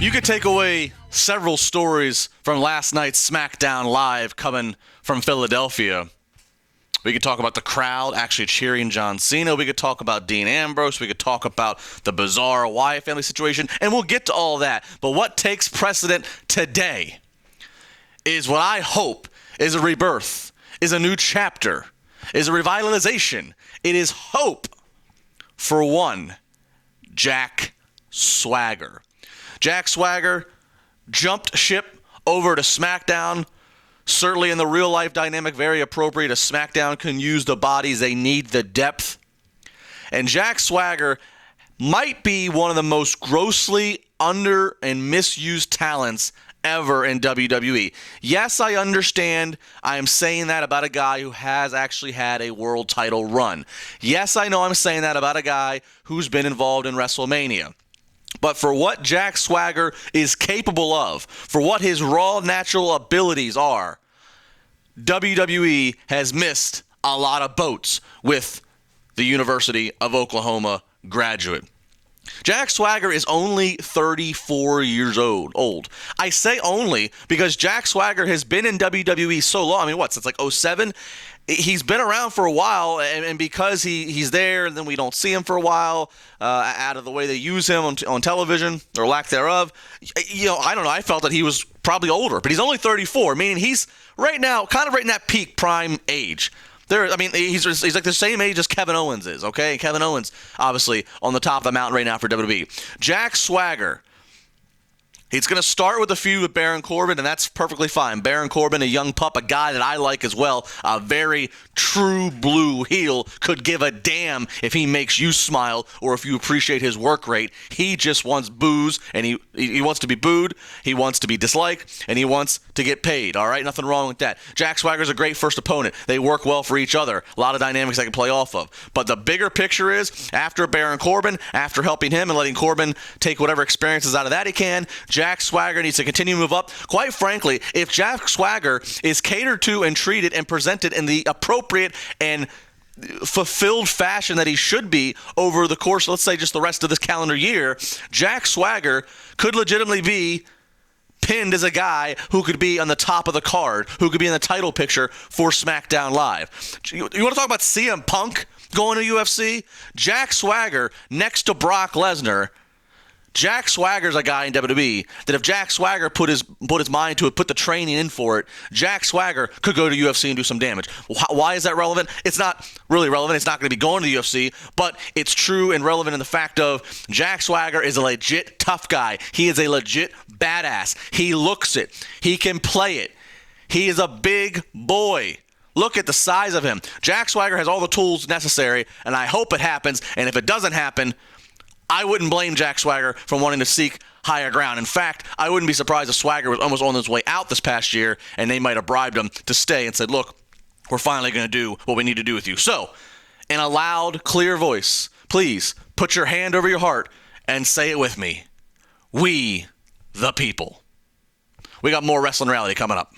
You could take away several stories from last night's SmackDown Live coming from Philadelphia. We could talk about the crowd actually cheering John Cena. We could talk about Dean Ambrose. We could talk about the bizarre Wyatt family situation. And we'll get to all that. But what takes precedent today is what I hope is a rebirth, is a new chapter, is a revitalization. It is hope for one, Jack Swagger. Jack Swagger jumped ship over to SmackDown. Certainly in the real-life dynamic, very appropriate. A SmackDown can use the bodies. They need the depth. And Jack Swagger might be one of the most grossly under and misused talents ever in WWE. Yes, I understand I am saying that about a guy who has actually had a world title run. Yes, I know I'm saying that about a guy who's been involved in WrestleMania. But for what Jack Swagger is capable of, for what his raw natural abilities are, WWE has missed a lot of boats with the University of Oklahoma graduate. Jack Swagger is only 34 years old. I say only because Jack Swagger has been in WWE so long. I mean, since like 2007? He's been around for a while, and because he's there, and then we don't see him for a while, out of the way they use him on television, or lack thereof, I don't know, I felt that he was probably older, but he's only 34, meaning he's right now, kind of right in that peak prime age. He's like the same age as Kevin Owens is, okay? Kevin Owens, obviously, on the top of the mountain right now for WWE. Jack Swagger, he's going to start with a feud with Baron Corbin, and that's perfectly fine. Baron Corbin, a young pup, a guy that I like as well, a very true blue heel, could give a damn if he makes you smile or if you appreciate his work rate. He just wants booze, and he wants to be booed, he wants to be disliked, and he wants to get paid, all right? Nothing wrong with that. Jack Swagger's a great first opponent. They work well for each other. A lot of dynamics they can play off of. But the bigger picture is, after Baron Corbin, after helping him and letting Corbin take whatever experiences out of that he can, Jack Swagger needs to continue to move up. Quite frankly, if Jack Swagger is catered to and treated and presented in the appropriate and fulfilled fashion that he should be over the course, let's say, just the rest of this calendar year, Jack Swagger could legitimately be pinned as a guy who could be on the top of the card, who could be in the title picture for SmackDown Live. You want to talk about CM Punk going to UFC? Jack Swagger next to Brock Lesnar. Jack Swagger's a guy in WWE that if Jack Swagger put his mind to it, put the training in for it, Jack Swagger could go to UFC and do some damage. Why is that relevant? It's not really relevant. It's not going to be going to the UFC, but it's true and relevant in the fact of Jack Swagger is a legit tough guy. He is a legit badass. He looks it. He can play it. He is a big boy. Look at the size of him. Jack Swagger has all the tools necessary, and I hope it happens, and if it doesn't happen, I wouldn't blame Jack Swagger for wanting to seek higher ground. In fact, I wouldn't be surprised if Swagger was almost on his way out this past year, and they might have bribed him to stay and said, look, we're finally going to do what we need to do with you. So, in a loud, clear voice, please put your hand over your heart and say it with me. We, the people. We got more Wrestling Reality coming up.